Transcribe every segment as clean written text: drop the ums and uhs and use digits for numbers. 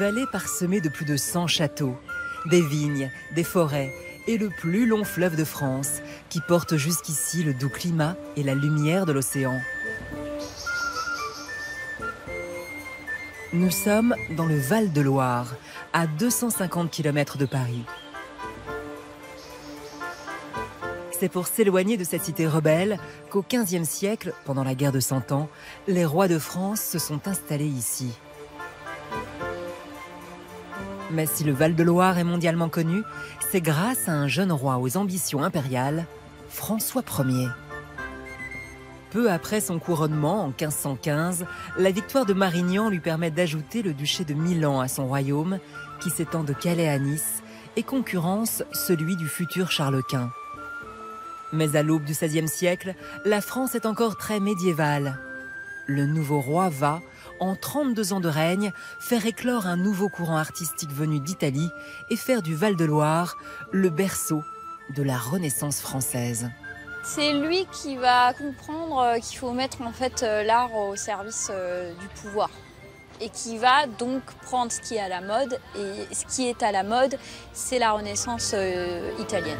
vallée parsemée de plus de 100 châteaux, des vignes, des forêts et le plus long fleuve de France qui porte jusqu'ici le doux climat et la lumière de l'océan. Nous sommes dans le Val-de-Loire, à 250 km de Paris. C'est pour s'éloigner de cette cité rebelle qu'au XVe siècle, pendant la guerre de Cent Ans, les rois de France se sont installés ici. Mais si le Val-de-Loire est mondialement connu, c'est grâce à un jeune roi aux ambitions impériales, François Ier. Peu après son couronnement en 1515, la victoire de Marignan lui permet d'ajouter le duché de Milan à son royaume, qui s'étend de Calais à Nice et concurrence celui du futur Charles Quint. Mais à l'aube du XVIe siècle, la France est encore très médiévale. Le nouveau roi va, en 32 ans de règne, faire éclore un nouveau courant artistique venu d'Italie et faire du Val-de-Loire le berceau de la Renaissance française. C'est lui qui va comprendre qu'il faut mettre en fait l'art au service du pouvoir et qui va donc prendre ce qui est à la mode, et ce qui est à la mode, c'est la Renaissance italienne.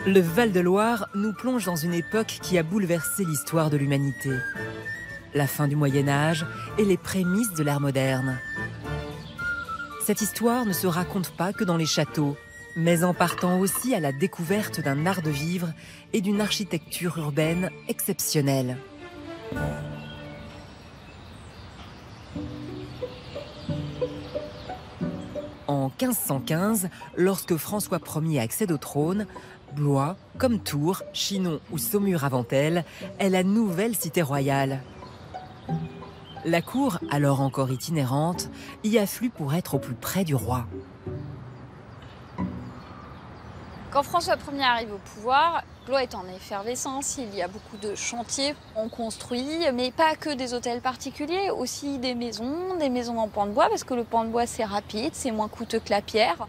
Le Val-de-Loire nous plonge dans une époque qui a bouleversé l'histoire de l'humanité. La fin du Moyen-Âge et les prémices de l'ère moderne. Cette histoire ne se raconte pas que dans les châteaux, mais en partant aussi à la découverte d'un art de vivre et d'une architecture urbaine exceptionnelle. En 1515, lorsque François Ier accède au trône, Blois, comme Tours, Chinon ou Saumur avant elle, est la nouvelle cité royale. La cour, alors encore itinérante, y afflue pour être au plus près du roi. Quand François Ier arrive au pouvoir, Blois est en effervescence, il y a beaucoup de chantiers. On construit, mais pas que des hôtels particuliers, aussi des maisons en pan de bois, parce que le pan de bois c'est rapide, c'est moins coûteux que la pierre.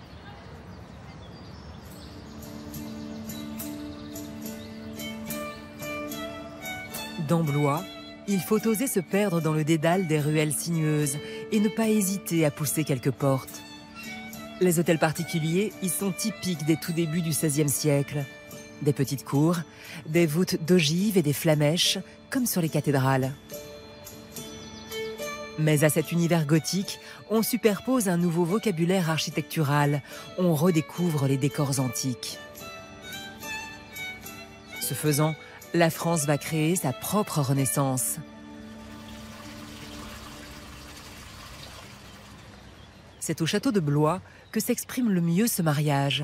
Dans Blois, il faut oser se perdre dans le dédale des ruelles sinueuses et ne pas hésiter à pousser quelques portes. Les hôtels particuliers y sont typiques des tout débuts du XVIe siècle. Des petites cours, des voûtes d'ogives et des flamèches, comme sur les cathédrales. Mais à cet univers gothique, on superpose un nouveau vocabulaire architectural, on redécouvre les décors antiques. Ce faisant, la France va créer sa propre Renaissance. C'est au château de Blois que s'exprime le mieux ce mariage.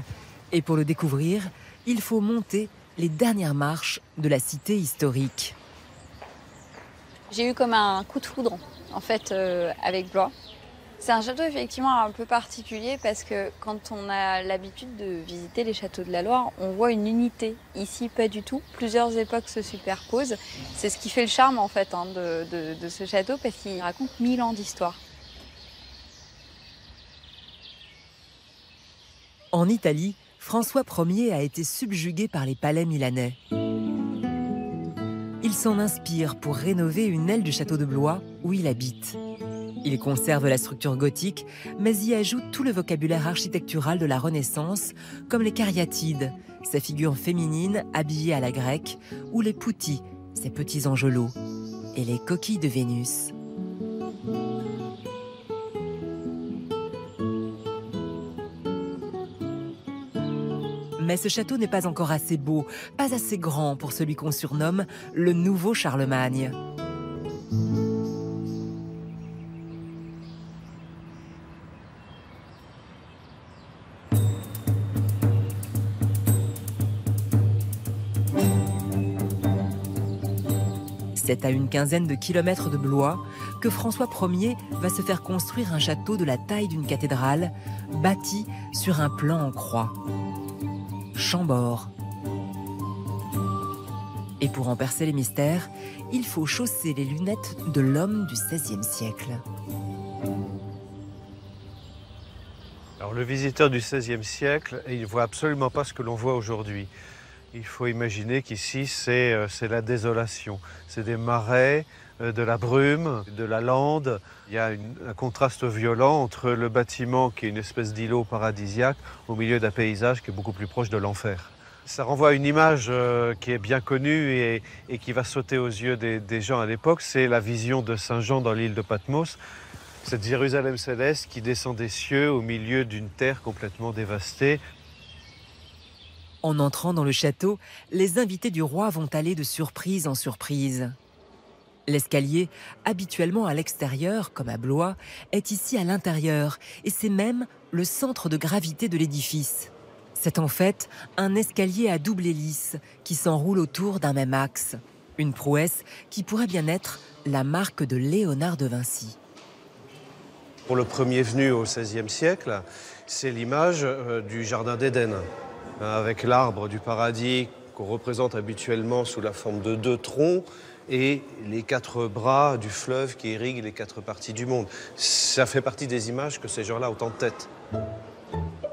Et pour le découvrir, il faut monter les dernières marches de la cité historique. J'ai eu comme un coup de foudre, en fait, avec Blois. C'est un château effectivement un peu particulier parce que quand on a l'habitude de visiter les châteaux de la Loire, on voit une unité. Ici, pas du tout. Plusieurs époques se superposent. C'est ce qui fait le charme en fait de ce château parce qu'il raconte 1000 ans d'histoire. En Italie, François Ier a été subjugué par les palais milanais. Il s'en inspire pour rénover une aile du château de Blois où il habite. Il conserve la structure gothique, mais y ajoute tout le vocabulaire architectural de la Renaissance, comme les cariatides, ces figures féminines habillées à la grecque, ou les poutis, ces petits angelots, et les coquilles de Vénus. Mais ce château n'est pas encore assez beau, pas assez grand pour celui qu'on surnomme le nouveau Charlemagne. C'est à une quinzaine de kilomètres de Blois que François Ier va se faire construire un château de la taille d'une cathédrale, bâti sur un plan en croix. Chambord. Et pour en percer les mystères, il faut chausser les lunettes de l'homme du XVIe siècle. Alors, le visiteur du XVIe siècle, il ne voit absolument pas ce que l'on voit aujourd'hui. Il faut imaginer qu'ici, c'est la désolation. C'est des marais de la brume, de la lande. Il y a un contraste violent entre le bâtiment qui est une espèce d'îlot paradisiaque au milieu d'un paysage qui est beaucoup plus proche de l'enfer. Ça renvoie à une image qui est bien connue et qui va sauter aux yeux des gens à l'époque, c'est la vision de Saint Jean dans l'île de Patmos, cette Jérusalem céleste qui descend des cieux au milieu d'une terre complètement dévastée. En entrant dans le château, les invités du roi vont aller de surprise en surprise. L'escalier, habituellement à l'extérieur, comme à Blois, est ici à l'intérieur, et c'est même le centre de gravité de l'édifice. C'est en fait un escalier à double hélice qui s'enroule autour d'un même axe. Une prouesse qui pourrait bien être la marque de Léonard de Vinci. Pour le premier venu au XVIe siècle, c'est l'image du jardin d'Éden, avec l'arbre du paradis qu'on représente habituellement sous la forme de 2 troncs et les 4 bras du fleuve qui irrigue les 4 parties du monde. Ça fait partie des images que ces gens-là ont en tête.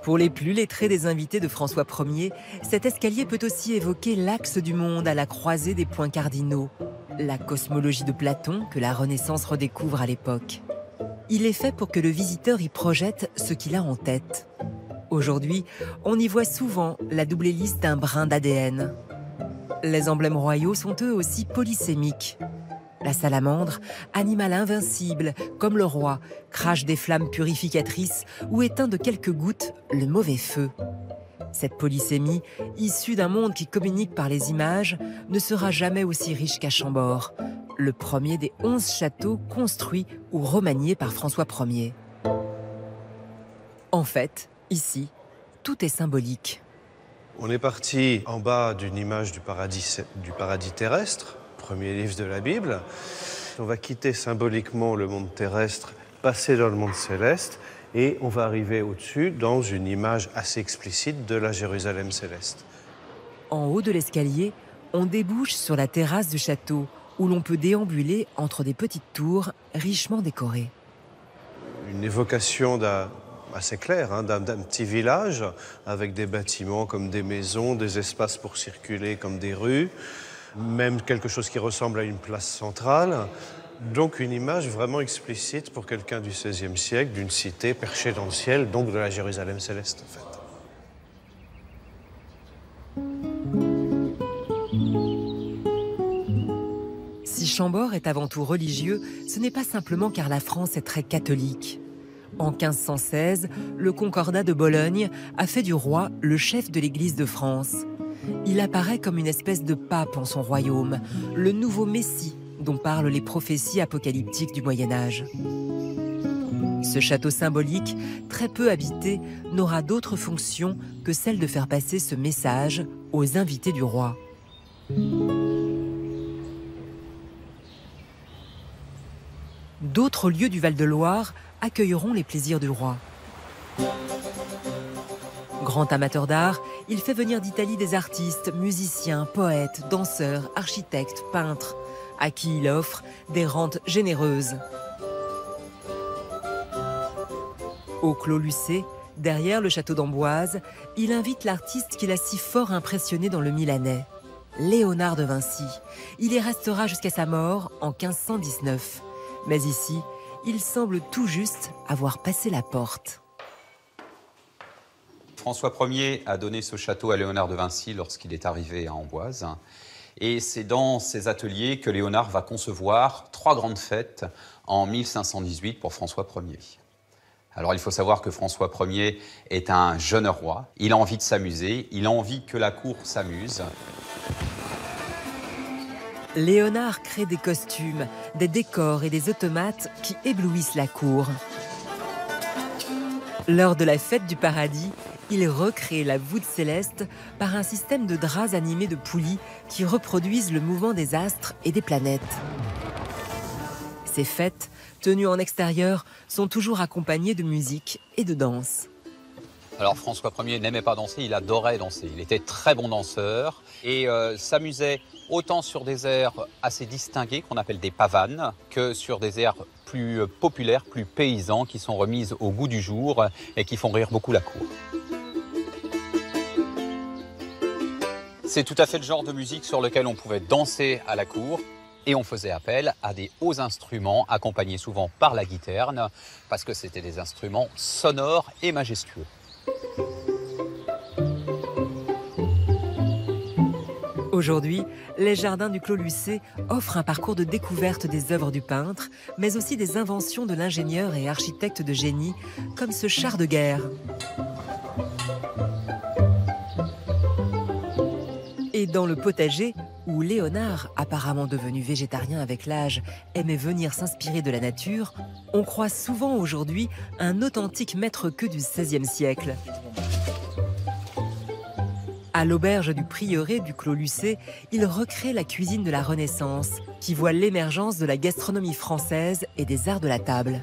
Pour les plus lettrés des invités de François Ier, cet escalier peut aussi évoquer l'axe du monde à la croisée des points cardinaux, la cosmologie de Platon que la Renaissance redécouvre à l'époque. Il est fait pour que le visiteur y projette ce qu'il a en tête. Aujourd'hui, on y voit souvent la double hélice d'un brin d'ADN. Les emblèmes royaux sont eux aussi polysémiques. La salamandre, animal invincible, comme le roi, crache des flammes purificatrices ou éteint de quelques gouttes le mauvais feu. Cette polysémie, issue d'un monde qui communique par les images, ne sera jamais aussi riche qu'à Chambord, le premier des 11 châteaux construits ou remaniés par François Ier. En fait, ici, tout est symbolique. On est parti en bas d'une image du paradis terrestre, premier livre de la Bible. On va quitter symboliquement le monde terrestre, passer dans le monde céleste, et on va arriver au-dessus dans une image assez explicite de la Jérusalem céleste. En haut de l'escalier, on débouche sur la terrasse du château, où l'on peut déambuler entre des petites tours richement décorées. Une évocation assez claire, d'un petit village, avec des bâtiments comme des maisons, des espaces pour circuler comme des rues, même quelque chose qui ressemble à une place centrale. Donc une image vraiment explicite pour quelqu'un du XVIe siècle, d'une cité perchée dans le ciel, donc de la Jérusalem céleste en fait. Si Chambord est avant tout religieux, ce n'est pas simplement car la France est très catholique. En 1516, le Concordat de Bologne a fait du roi le chef de l'Église de France. Il apparaît comme une espèce de pape en son royaume, le nouveau Messie dont parlent les prophéties apocalyptiques du Moyen-Âge. Ce château symbolique, très peu habité, n'aura d'autre fonction que celle de faire passer ce message aux invités du roi. D'autres lieux du Val-de-Loire accueilleront les plaisirs du roi. Grand amateur d'art, il fait venir d'Italie des artistes, musiciens, poètes, danseurs, architectes, peintres, à qui il offre des rentes généreuses. Au Clos Lucé, derrière le château d'Amboise, il invite l'artiste qu'il a si fort impressionné dans le Milanais, Léonard de Vinci. Il y restera jusqu'à sa mort en 1519. Mais ici, il semble tout juste avoir passé la porte. François Ier a donné ce château à Léonard de Vinci lorsqu'il est arrivé à Amboise. Et c'est dans ces ateliers que Léonard va concevoir 3 grandes fêtes en 1518 pour François Ier. Alors il faut savoir que François Ier est un jeune roi. Il a envie de s'amuser, il a envie que la cour s'amuse. Léonard crée des costumes, des décors et des automates qui éblouissent la cour. Lors de la fête du paradis, il recrée la voûte céleste par un système de draps animés de poulies qui reproduisent le mouvement des astres et des planètes. Ces fêtes, tenues en extérieur, sont toujours accompagnées de musique et de danse. Alors François Ier n'aimait pas danser, il adorait danser. Il était très bon danseur et s'amusait autant sur des airs assez distingués qu'on appelle des pavanes que sur des airs plus populaires, plus paysans qui sont remises au goût du jour et qui font rire beaucoup la cour. C'est tout à fait le genre de musique sur lequel on pouvait danser à la cour. Et on faisait appel à des hauts instruments, accompagnés souvent par la guiterne, parce que c'était des instruments sonores et majestueux. Aujourd'hui, les jardins du Clos Lucé offrent un parcours de découverte des œuvres du peintre, mais aussi des inventions de l'ingénieur et architecte de génie, comme ce char de guerre. Et dans le potager, où Léonard, apparemment devenu végétarien avec l'âge, aimait venir s'inspirer de la nature, on croit souvent aujourd'hui un authentique maître-queux du XVIe siècle. À l'auberge du prieuré du Clos Lucé, il recrée la cuisine de la Renaissance, qui voit l'émergence de la gastronomie française et des arts de la table.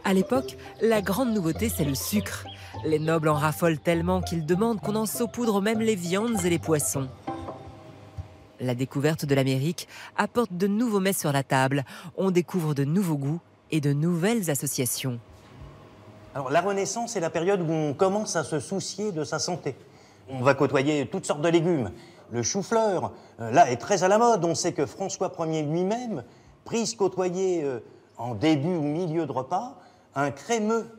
À l'époque, la grande nouveauté, c'est le sucre. Les nobles en raffolent tellement qu'ils demandent qu'on en saupoudre même les viandes et les poissons. La découverte de l'Amérique apporte de nouveaux mets sur la table. On découvre de nouveaux goûts et de nouvelles associations. Alors, la Renaissance est la période où on commence à se soucier de sa santé. On va côtoyer toutes sortes de légumes. Le chou-fleur, là, est très à la mode. On sait que François Ier lui-même prise côtoyer en début ou milieu de repas un crémeux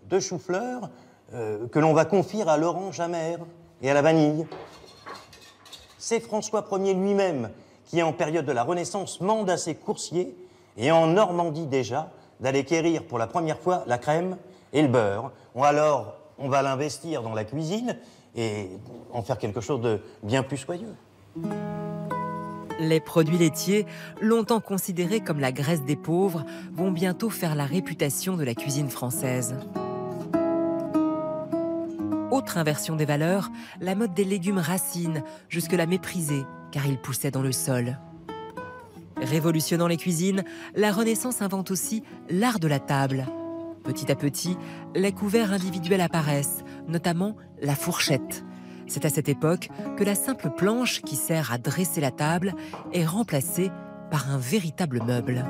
de chou-fleur que l'on va confire à l'orange amère et à la vanille. C'est François Ier lui-même qui, en période de la Renaissance, mande à ses coursiers, et en Normandie déjà, d'aller quérir pour la première fois la crème et le beurre. Alors, on va l'investir dans la cuisine et en faire quelque chose de bien plus soyeux. Les produits laitiers, longtemps considérés comme la graisse des pauvres, vont bientôt faire la réputation de la cuisine française. Autre inversion des valeurs, la mode des légumes racines, jusque-là méprisée, car ils poussaient dans le sol. Révolutionnant les cuisines, la Renaissance invente aussi l'art de la table. Petit à petit, les couverts individuels apparaissent, notamment la fourchette. C'est à cette époque que la simple planche qui sert à dresser la table est remplacée par un véritable meuble.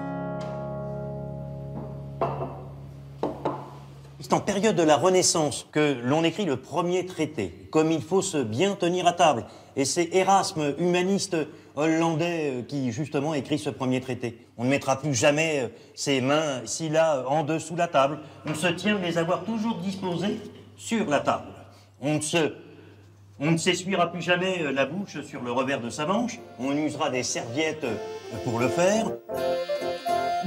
C'est en période de la Renaissance que l'on écrit le premier traité, comme il faut se bien tenir à table. Et c'est Erasme, humaniste hollandais, qui justement écrit ce premier traité. On ne mettra plus jamais ses mains, ici, là, en dessous de la table. On se tient de les avoir toujours disposées sur la table. On ne s'essuiera plus jamais la bouche sur le revers de sa manche. On usera des serviettes pour le faire.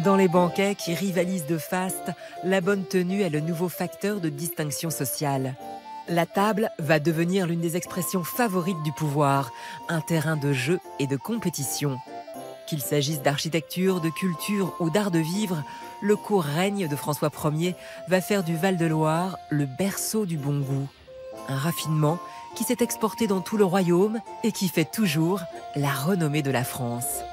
Dans les banquets qui rivalisent de faste, la bonne tenue est le nouveau facteur de distinction sociale. La table va devenir l'une des expressions favorites du pouvoir, un terrain de jeu et de compétition. Qu'il s'agisse d'architecture, de culture ou d'art de vivre, le court règne de François Ier va faire du Val-de-Loire le berceau du bon goût. Un raffinement qui s'est exporté dans tout le royaume et qui fait toujours la renommée de la France.